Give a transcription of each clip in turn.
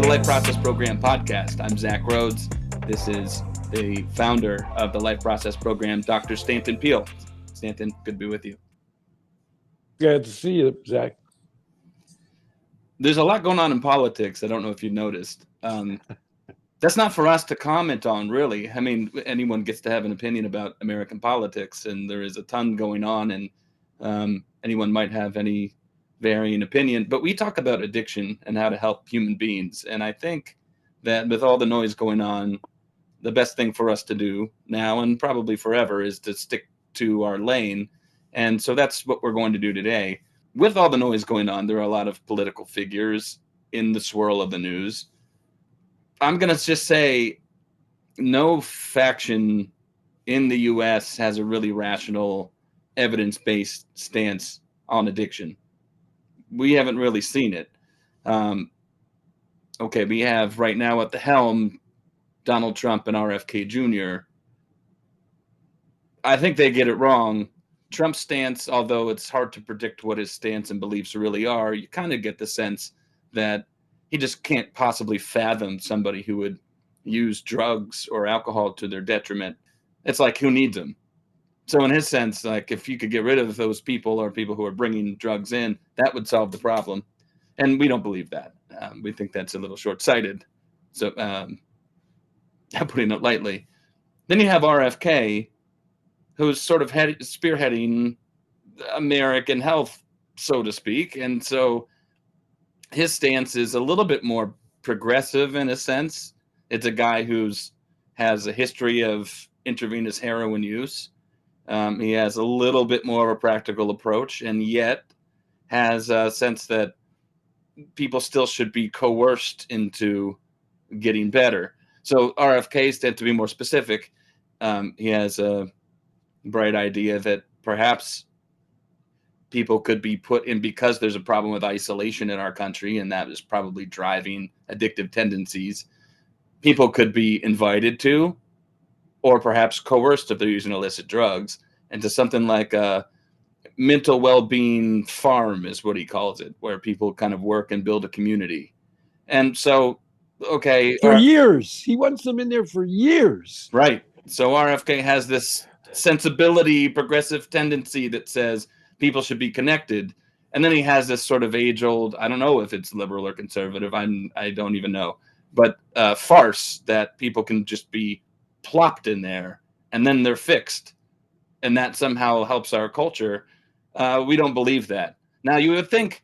Life Process Program podcast. I'm Zach Rhoads. This is the founder of the Life Process Program, Dr. Stanton Peele. Stanton, good to be with you. Glad to see you, Zach. There's a lot going on in politics. I don't know if you noticed. That's not for us to comment on, really. I mean, anyone gets to have an opinion about American politics, and there is a ton going on, and anyone might have any varying opinion. But we talk about addiction and how to help human beings. And I think that with all the noise going on, the best thing for us to do now and probably forever is to stick to our lane. And so that's what we're going to do today. With all the noise going on, there are a lot of political figures in the swirl of the news. I'm going to just say no faction in the U.S. has a really rational, evidence-based stance on addiction. We haven't really seen it. Okay, we have right now at the helm Donald Trump and RFK Jr. I think they get it wrong. Trump's stance, although it's hard to predict what his stance and beliefs really are, you kind of get the sense that he just can't possibly fathom somebody who would use drugs or alcohol to their detriment. It's like, who needs them? So in his sense, like, if you could get rid of those people or people who are bringing drugs in, that would solve the problem. And we don't believe that. We think that's a little short-sighted. So I'm putting it lightly. Then you have RFK, who's sort of spearheading American health, so to speak. And so his stance is a little bit more progressive in a sense. It's a guy who's has a history of intravenous heroin use. He has a little bit more of a practical approach, and yet has a sense that people still should be coerced into getting better. So RFK stands to be more specific. He has a bright idea that perhaps people could be put in, because there's a problem with isolation in our country, and that is probably driving addictive tendencies. People could be invited to, or perhaps coerced if they're using illicit drugs, into something like a mental well-being farm, is what he calls it, where people kind of work and build a community. And so, okay. For years. He wants them in there for years. Right. So RFK has this sensibility, progressive tendency that says people should be connected. And then he has this sort of age-old, I don't know if it's liberal or conservative, I don't even know, but farce that people can just be plopped in there and then they're fixed. And that somehow helps our culture. We don't believe that. Now, you would think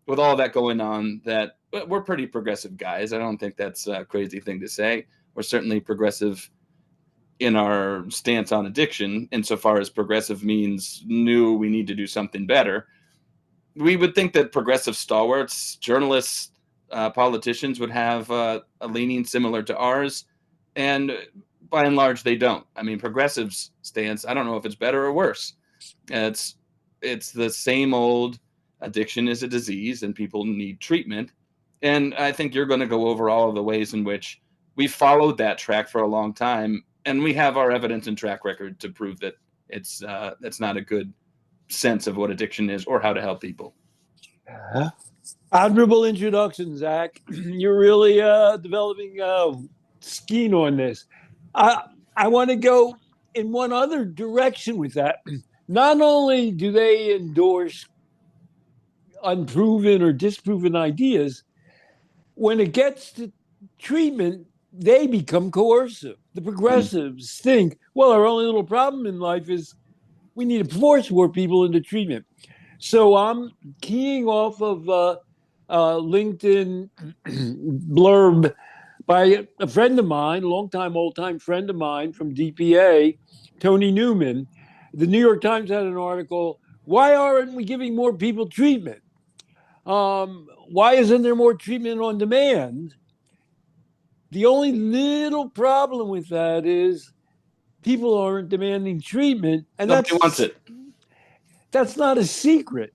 with all that going on that we're pretty progressive guys. I don't think that's a crazy thing to say. We're certainly progressive in our stance on addiction, insofar as progressive means new, we need to do something better. We would think that progressive stalwarts, journalists, politicians would have a leaning similar to ours, and by and large, they don't. I mean, progressives' stance, I don't know if it's better or worse. It's the same old, addiction is a disease and people need treatment. And I think you're going to go over all of the ways in which we followed that track for a long time. And we have our evidence and track record to prove that that's not a good sense of what addiction is or how to help people. Admirable introduction, Zach. You're really developing skin on this. I want to go in one other direction with that. Not only do they endorse unproven or disproven ideas, when it gets to treatment, they become coercive. The progressives think, well, our only little problem in life is we need to force more people into treatment. So I'm keying off of a LinkedIn blurb by a friend of mine, longtime, old-time friend of mine from DPA, Tony Newman. The New York Times had an article, why aren't we giving more people treatment? Why isn't there more treatment on demand? The only little problem with that is people aren't demanding treatment. And nobody wants it. That's not a secret.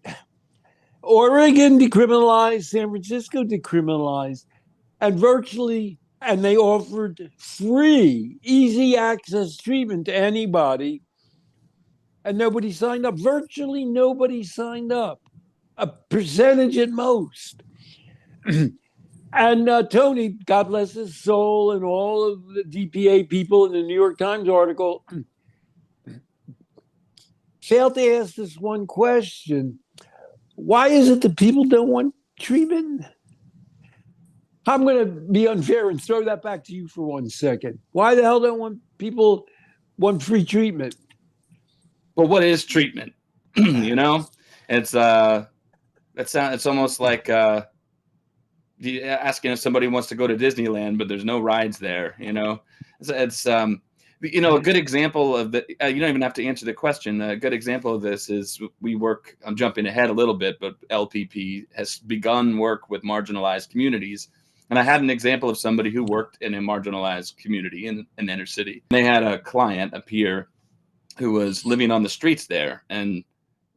Oregon decriminalized, San Francisco decriminalized, and they offered free, easy access treatment to anybody. And nobody signed up. Virtually nobody signed up. A percentage at most. And Tony, God bless his soul, and all of the DPA people in the New York Times article failed to ask this one question. Why is it that people don't want treatment? I'm going to be unfair and throw that back to you for 1 second. Why the hell don't want people want free treatment? Well, what is treatment? You know, it's it's almost like asking if somebody wants to go to Disneyland, but there's no rides there. You know, it's you know, a good example of the. You don't even have to answer the question. A good example of this is we work. I'm jumping ahead a little bit, but LPP has begun work with marginalized communities. And I had an example of somebody who worked in a marginalized community in an inner city. They had a client, a peer, who was living on the streets there. And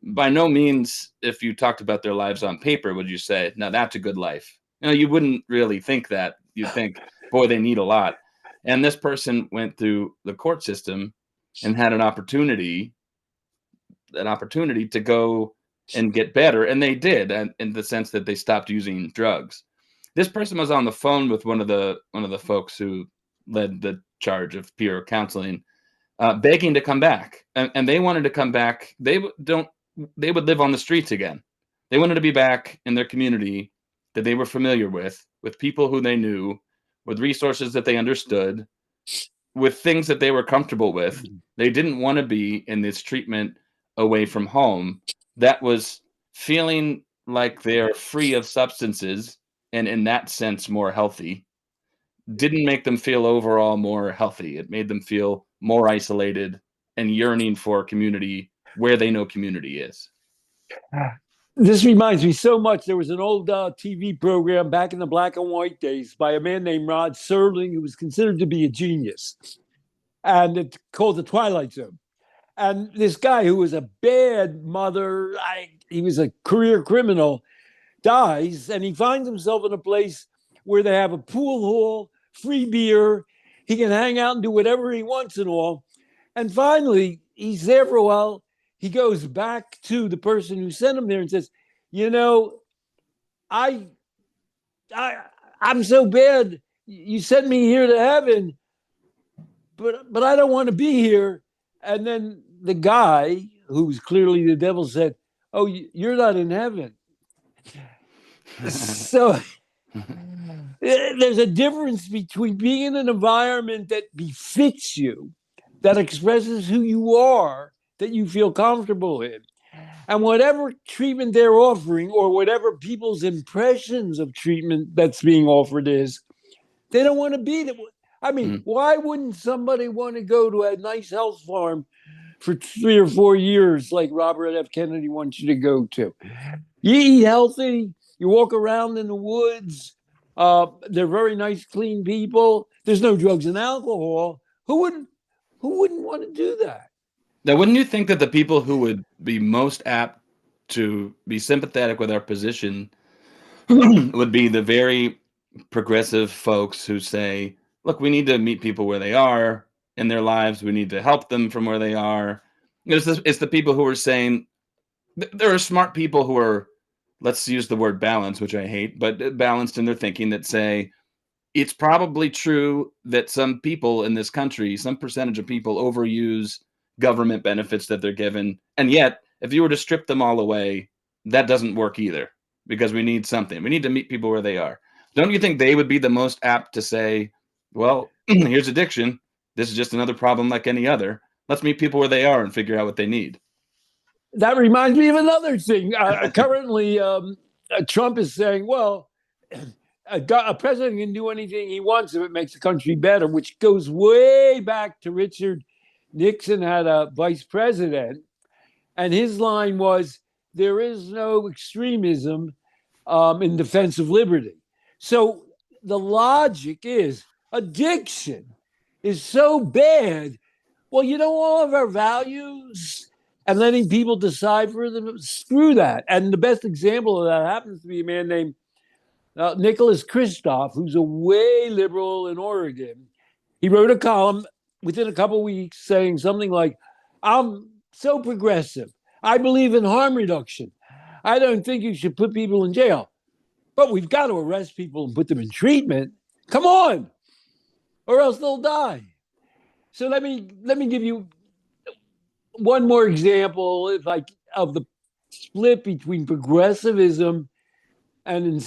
by no means, if you talked about their lives on paper, would you say, now that's a good life? You know, you wouldn't really think that. You'd think, boy, they need a lot. And this person went through the court system and had an opportunity to go and get better. And they did, in the sense that they stopped using drugs. This person was on the phone with one of the folks who led the charge of peer counseling, begging to come back, and they wanted to come back. They would live on the streets again. They wanted to be back in their community that they were familiar with people who they knew, with resources that they understood, with things that they were comfortable with. They didn't want to be in this treatment away from home that was feeling like they're free of substances and in that sense more healthy. Didn't make them feel overall more healthy. It made them feel more isolated and yearning for community where they know community is. This reminds me so much. There was an old TV program back in the black and white days by a man named Rod Serling, who was considered to be a genius, and it's called The Twilight Zone. And this guy who was a bad mother, he was a career criminal, dies, and he finds himself in a place where they have a pool hall, free beer. He can hang out and do whatever he wants and all. And finally, he's there for a while. He goes back to the person who sent him there and says, you know, I'm so bad. You sent me here to heaven, but I don't want to be here. And then the guy, who was clearly the devil, said, oh, you're not in heaven. So there's a difference between being in an environment that befits you, that expresses who you are, that you feel comfortable in, and whatever treatment they're offering, or whatever people's impressions of treatment that's being offered is, they don't want to be there. I mean, why wouldn't somebody want to go to a nice health farm for 3 or 4 years like Robert F. Kennedy wants you to go to? You eat healthy, you walk around in the woods. They're very nice, clean people. There's no drugs and alcohol. Who wouldn't want to do that? Now, wouldn't you think that the people who would be most apt to be sympathetic with our position would be the very progressive folks who say, look, we need to meet people where they are in their lives. We need to help them from where they are. It's the people who are saying, there are smart people who are, let's use the word balance, which I hate, but balanced in their thinking, that say, it's probably true that some people in this country, some percentage of people, overuse government benefits that they're given. And yet, if you were to strip them all away, that doesn't work either, because we need something. We need to meet people where they are. Don't you think they would be the most apt to say, well, here's addiction. This is just another problem like any other. Let's meet people where they are and figure out what they need. That reminds me of another thing. Currently, Trump is saying, well, a president can do anything he wants if it makes the country better, which goes way back to Richard Nixon had a vice president. And his line was, there is no extremism in defense of liberty. So the logic is, addiction is so bad. Well, you know, all of our values and letting people decide for them, screw that. And the best example of that happens to be a man named Nicholas Kristof, who's a way liberal in Oregon. He wrote a column within a couple of weeks saying something like, I'm so progressive. I believe in harm reduction. I don't think you should put people in jail. But we've got to arrest people and put them in treatment. Come on, or else they'll die. So let me give you one more example, if I, of the split between progressivism and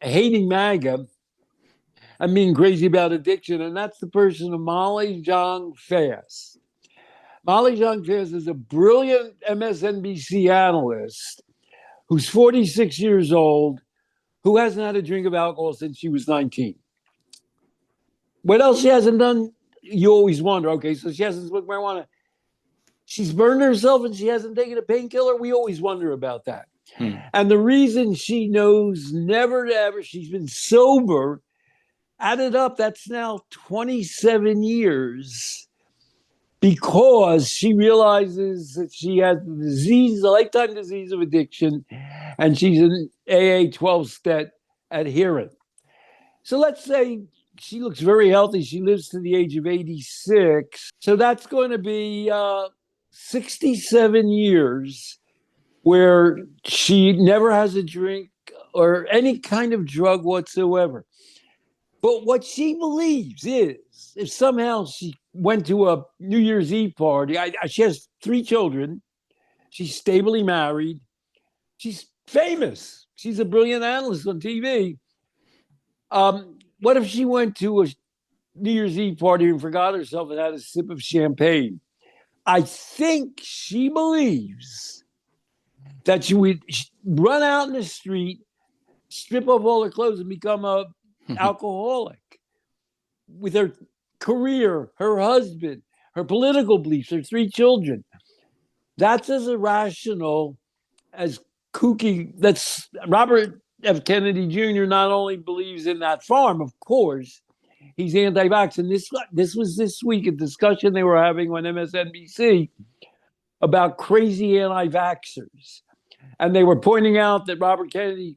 hating MAGA and being crazy about addiction, and that's the person of Molly Jong Fast. Molly Jong Fast is a brilliant MSNBC analyst who's 46 years old, who hasn't had a drink of alcohol since she was 19. What else she hasn't done? You always wonder. Okay, so she hasn't smoked marijuana. She's burned herself and she hasn't taken a painkiller. We always wonder about that. And the reason she knows never to ever, she's been sober, added up, that's now 27 years, because she realizes that she has the disease, the lifetime disease of addiction, and she's an AA 12-step adherent. So let's say she looks very healthy. She lives to the age of 86. So that's going to be 67 years where she never has a drink or any kind of drug whatsoever. But what she believes is, if somehow she went to a New Year's Eve party, she has 3 children, she's stably married, she's famous, she's a brilliant analyst on TV. What if she went to a New Year's Eve party and forgot herself and had a sip of champagne? I think she believes that she would run out in the street, strip off all her clothes, and become a alcoholic with her career, her husband, her political beliefs, her 3 children. That's as irrational, as kooky. That's Robert F. Kennedy Jr. not only believes in that farm, of course, he's anti-vax. And this was this week, a discussion they were having on MSNBC about crazy anti-vaxxers. And they were pointing out that Robert Kennedy,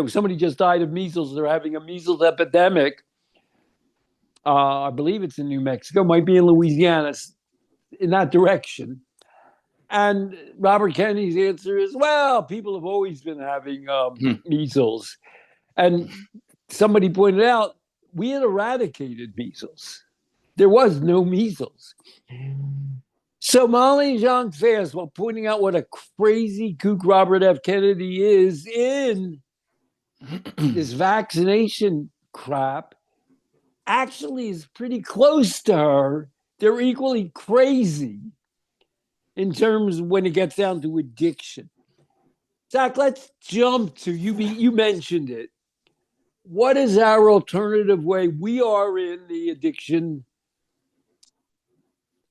somebody just died of measles. They're having a measles epidemic. I believe it's in New Mexico, might be in Louisiana, in that direction. And Robert Kennedy's answer is, well, people have always been having measles. And somebody pointed out, we had eradicated measles. There was no measles. So Molly Jong Fast, while pointing out what a crazy kook Robert F. Kennedy is in this vaccination crap, actually is pretty close to her. They're equally crazy in terms of when it gets down to addiction. Zach, let's jump to, you mentioned it. What is our alternative way? We are in the addiction.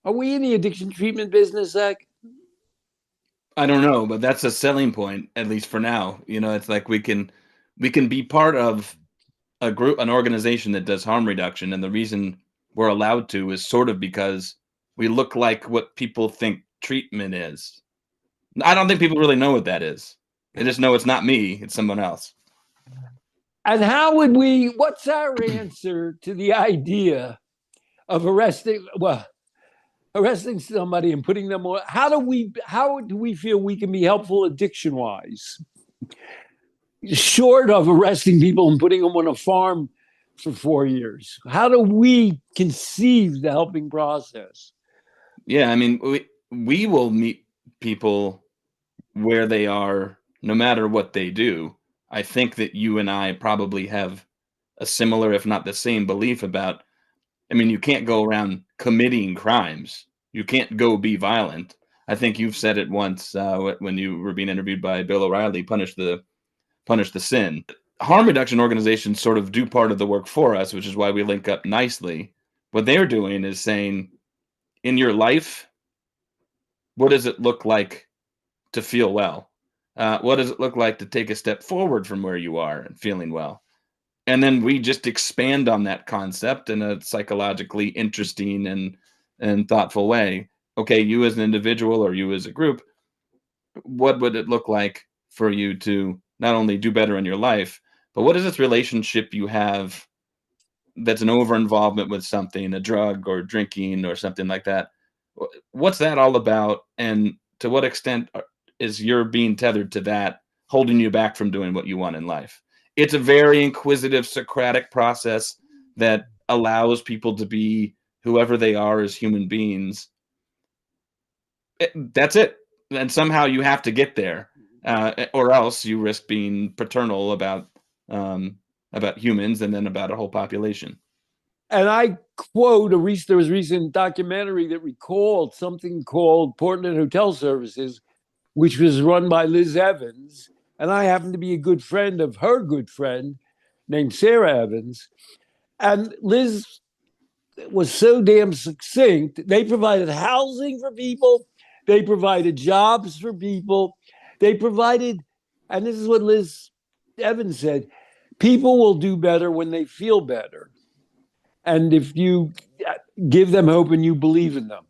Are we in the addiction treatment business, Zach? I don't know, but that's a selling point, at least for now. It's like we can be part of a group, an organization that does harm reduction, and the reason we're allowed to is sort of because we look like what people think treatment is. I don't think people really know what that is. They just know it's not me, it's someone else. And what's our answer to the idea of arresting somebody and putting them on? How do we feel we can be helpful addiction-wise? Short of arresting people and putting them on a farm for 4 years. How do we conceive the helping process? Yeah, I mean, we will meet people where they are, no matter what they do. I think that you and I probably have a similar, if not the same, belief about, you can't go around committing crimes. You can't go be violent. I think you've said it once when you were being interviewed by Bill O'Reilly, punish the sin. Harm reduction organizations sort of do part of the work for us, which is why we link up nicely. What they're doing is saying, in your life, what does it look like to feel well? What does it look like to take a step forward from where you are and feeling well? And then we just expand on that concept in a psychologically interesting and thoughtful way. Okay, you as an individual or you as a group, what would it look like for you to not only do better in your life, but what is this relationship you have that's an over-involvement with something, a drug or drinking or something like that? What's that all about? And to what extent is your being tethered to that holding you back from doing what you want in life? it's a very inquisitive Socratic process that allows people to be whoever they are as human beings. That's it. And somehow you have to get there, or else you risk being paternal about humans and then about a whole population. And I quote there was a recent documentary that recalled something called Portland Hotel Services, which was run by Liz Evans. And I happen to be a good friend of her good friend named Sarah Evans. And Liz was so damn succinct. They provided housing for people, they provided jobs for people, they provided, and this is what Liz Evans said, people will do better when they feel better. And if you give them hope and you believe in them.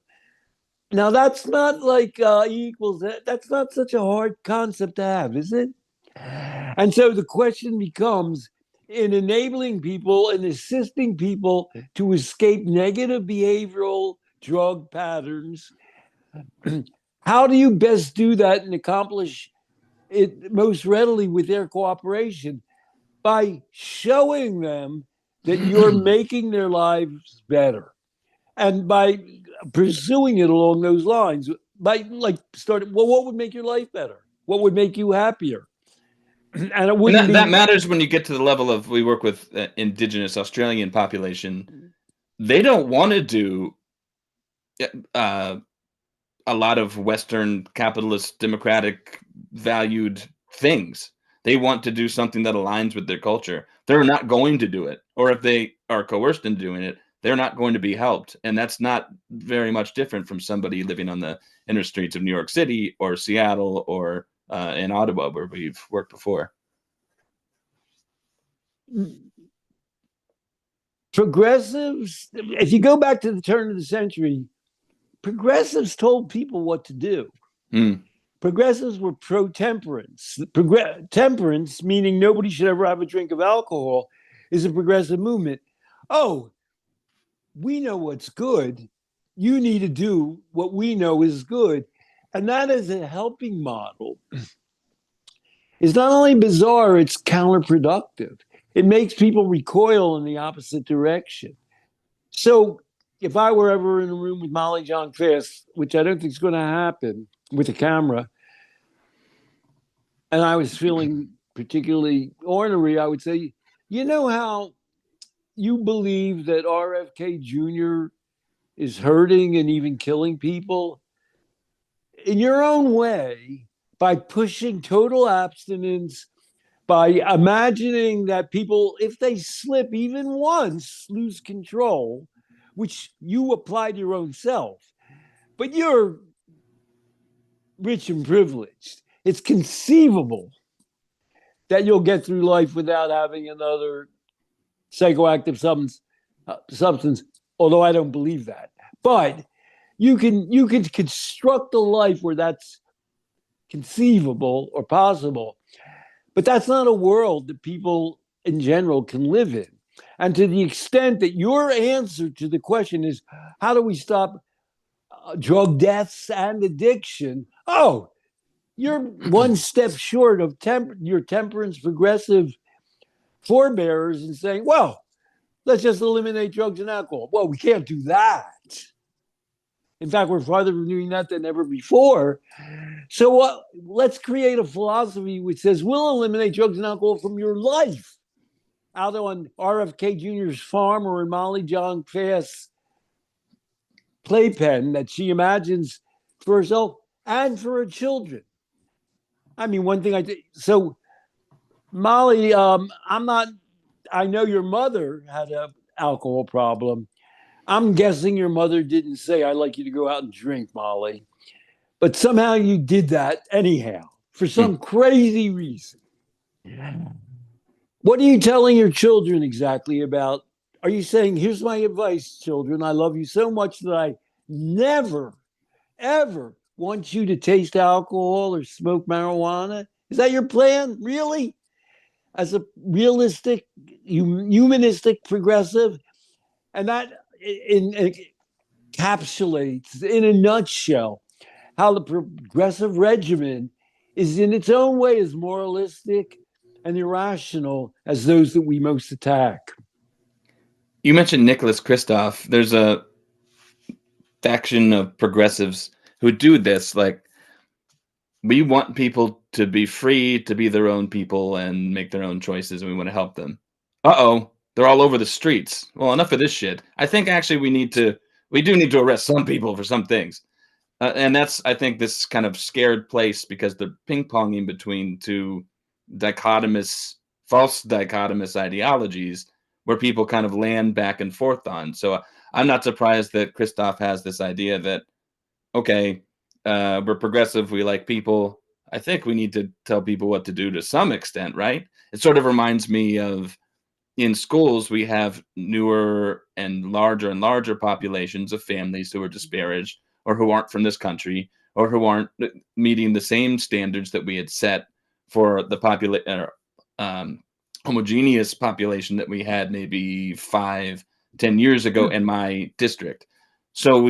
Now, that's not like E equals that. That's not such a hard concept to have, is it? And so the question becomes, in enabling people and assisting people to escape negative behavioral drug patterns, how do you best do that and accomplish it most readily with their cooperation? By showing them that you're making their lives better, and by pursuing it along those lines, by starting, well, what would make your life better? What would make you happier? And it wouldn't that matters when you get to the level of, we work with indigenous Australian population. They don't want to do a lot of Western capitalist democratic valued things. They want to do something that aligns with their culture. They're not going to do it. Or if they are coerced into doing it, they're not going to be helped. And that's not very much different from somebody living on the inner streets of New York City or Seattle or in Ottawa, where we've worked before. Progressives, if you go back to the turn of the century, progressives told people what to do. Progressives were pro-temperance. Temperance, meaning nobody should ever have a drink of alcohol, is a progressive movement. Oh, we know what's good. You need to do what we know is good. And that is a helping model. It's not only bizarre, it's counterproductive. It makes people recoil in the opposite direction. So if I were ever in a room with Molly John Fast, which I don't think is going to happen with a camera, and I was feeling particularly ornery, I would say, you know how you believe that RFK Jr. is hurting and even killing people? In your own way, by pushing total abstinence, by imagining that people, if they slip even once, lose control, which you apply to your own self, but you're rich and privileged. It's conceivable that you'll get through life without having another psychoactive substance, although I don't believe that. But you can construct a life where that's conceivable or possible. But that's not a world that people in general can live in. And to the extent that your answer to the question is, how do we stop drug deaths and addiction? Oh, you're one step short of your temperance progressive forebears and saying, well, let's just eliminate drugs and alcohol. Well, we can't do that. In fact, we're farther from doing that than ever before. So let's create a philosophy which says we'll eliminate drugs and alcohol from your life, out on RFK Jr.'s farm or in Molly John Fast's playpen that she imagines for herself and for her children. I mean, one thing so Molly, I know your mother had an alcohol problem. I'm guessing your mother didn't say, I'd like you to go out and drink, Molly. But somehow you did that anyhow, for some crazy reason. What are you telling your children exactly about? Are you saying, here's my advice, children. I love you so much that I never, ever want you to taste alcohol or smoke marijuana? Is that your plan? Really? As a realistic, humanistic progressive? And that encapsulates, in a nutshell, how the progressive regimen is in its own way as moralistic, and irrational as those that we most attack. You mentioned Nicholas Kristof. There's a faction of progressives who do this. Like, we want people to be free to be their own people and make their own choices, and we want to help them. Uh-oh, they're all over the streets. Well, enough of this shit. I think actually we do need to arrest some people for some things. And that's, I think, this kind of scared place because they're ping-ponging between two false dichotomous ideologies where people kind of land back and forth on. So I'm not surprised that Christoph has this idea that, okay, we're progressive, we like people. I think we need to tell people what to do to some extent, right? It sort of reminds me of in schools, we have newer and larger populations of families who are disparaged or who aren't from this country or who aren't meeting the same standards that we had set for the homogeneous population that we had maybe 5-10 years ago in my district. So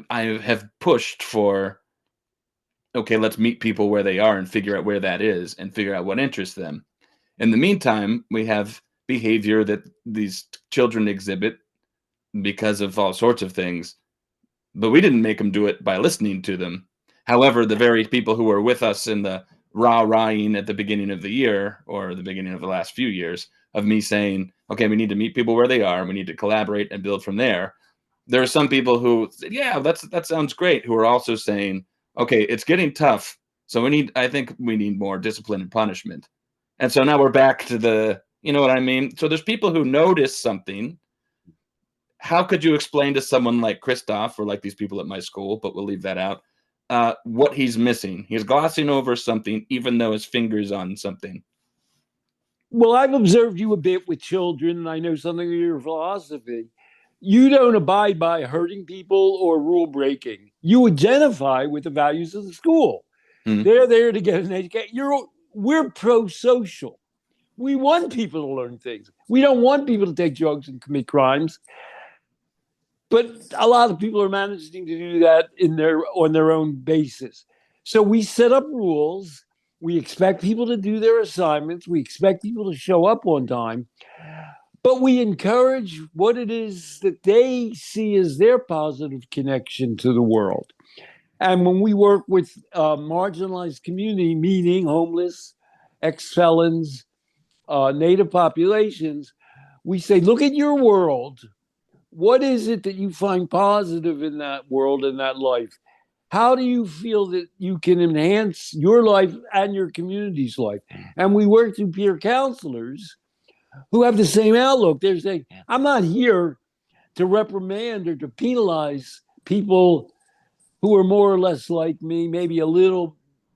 I have pushed for, okay, let's meet people where they are and figure out where that is and figure out what interests them. In the meantime, we have behavior that these children exhibit because of all sorts of things, but we didn't make them do it by listening to them. However, the very people who were with us in the rah-rahing at the beginning of the year or the beginning of the last few years of me saying, okay, we need to meet people where they are, we need to collaborate and build from there. There are some people who said, yeah, that sounds great, who are also saying, okay, it's getting tough, so I think we need more discipline and punishment. And so now we're back to you know what I mean? So there's people who notice something. How could you explain to someone like Christoph or like these people at my school, but we'll leave that out, what he's missing? He's glossing over something, even though his finger's on something. Well, I've observed you a bit with children, and I know something of your philosophy. You don't abide by hurting people or rule breaking. You identify with the values of the school. They're there to get an education. We're pro-social. We want people to learn things. We don't want people to take drugs and commit crimes. But a lot of people are managing to do that on their own basis. So we set up rules. We expect people to do their assignments. We expect people to show up on time. But we encourage what it is that they see as their positive connection to the world. And when we work with marginalized community, meaning homeless, ex-felons, Native populations, we say, look at your world. What is it that you find positive in that world and that life? How do you feel that you can enhance your life and your community's life? And we work through peer counselors who have the same outlook. They're saying, I'm not here to reprimand or to penalize people who are more or less like me, maybe a little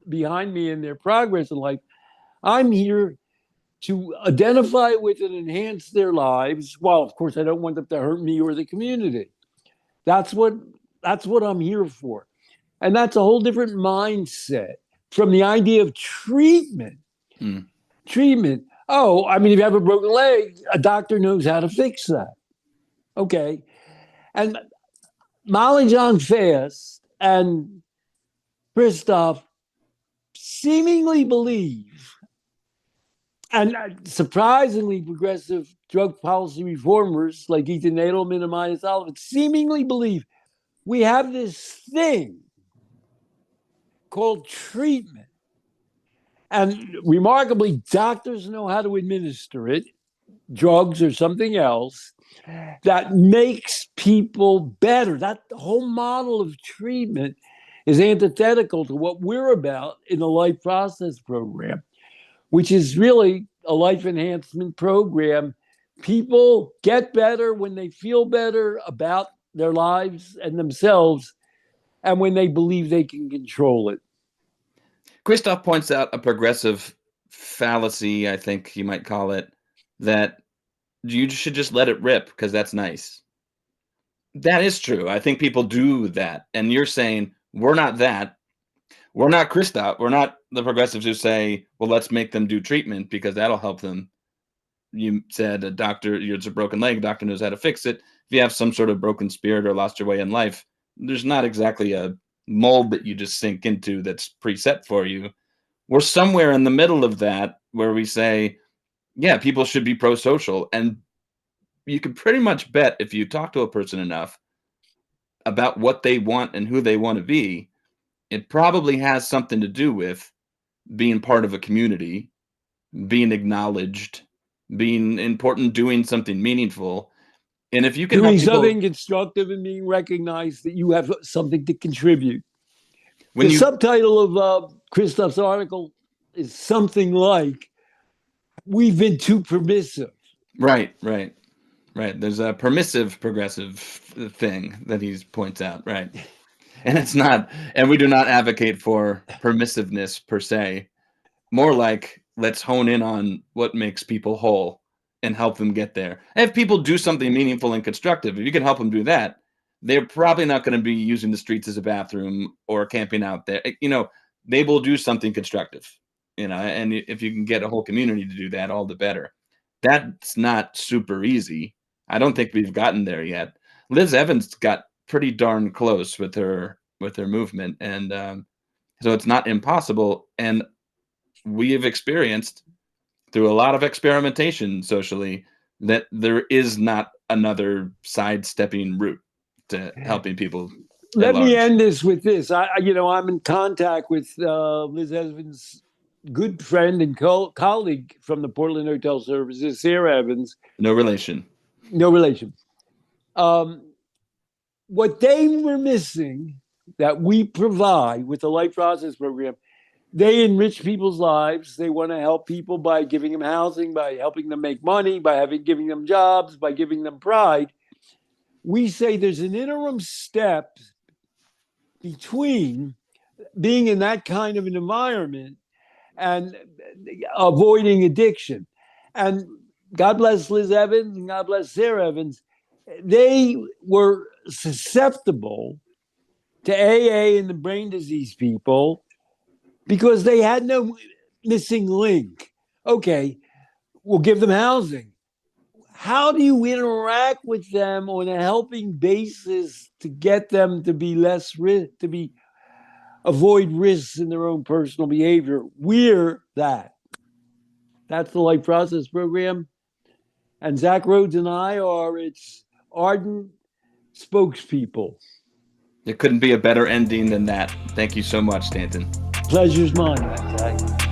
behind me in their progress in life. I'm here to identify with and enhance their lives. Well, of course, I don't want them to hurt me or the community. That's what I'm here for. And that's a whole different mindset from the idea of treatment. Treatment. Oh, I mean, if you have a broken leg, a doctor knows how to fix that. Okay. And Molly John Fast and Christoph seemingly believe, and surprisingly progressive drug policy reformers like Ethan Nadelman and Maya Sullivan seemingly believe we have this thing called treatment. And remarkably, doctors know how to administer it, drugs or something else, that makes people better. That whole model of treatment is antithetical to what we're about in the Life Process Program, which is really a life enhancement program. People get better when they feel better about their lives and themselves, and when they believe they can control it. Christoph points out a progressive fallacy, I think you might call it, that you should just let it rip because that's nice. That is true. I think people do that. And you're saying, we're not that. We're not Christoph. We're not the progressives who say, well, let's make them do treatment because that'll help them. You said a doctor, it's a broken leg, doctor knows how to fix it. If you have some sort of broken spirit or lost your way in life, there's not exactly a mold that you just sink into that's preset for you. we're somewhere in the middle of that where we say, yeah, people should be pro-social. And you can pretty much bet if you talk to a person enough about what they want and who they want to be, it probably has something to do with being part of a community, being acknowledged, being important, doing something meaningful. And if you can doing help people, something constructive and being recognized that you have something to contribute. when The you subtitle of Christoph's article is something like, "We've been too permissive." right, there's a permissive progressive thing that he points out, right? And it's not, and we do not advocate for permissiveness per se. More like, let's hone in on what makes people whole and help them get there. And if people do something meaningful and constructive, if you can help them do that, they're probably not going to be using the streets as a bathroom or camping out there. They will do something constructive, and if you can get a whole community to do that, all the better. That's not super easy. I don't think we've gotten there yet. Liz Evans got pretty darn close with her movement, and so it's not impossible. And we have experienced through a lot of experimentation socially that there is not another sidestepping route to helping people at Let me large. end this with this. I'm in contact with Liz Evans' good friend and colleague from the Portland Hotel Services, Sarah Evans. No relation. No relation. What they were missing that we provide with the Life Process Program, they enrich people's lives. They want to help people by giving them housing, by helping them make money, by giving them jobs, by giving them pride. We say there's an interim step between being in that kind of an environment and avoiding addiction. And God bless Liz Evans and God bless Sarah Evans. They were susceptible to AA and the brain disease people because they had no missing link. Okay, we'll give them housing. How do you interact with them on a helping basis to get them to be less risk, avoid risks in their own personal behavior? We're that. That's the Life Process Program. And Zach Rhoads and I are its ardent spokespeople. There couldn't be a better ending than that. Thank you so much, Stanton. Pleasure's mine, Zach.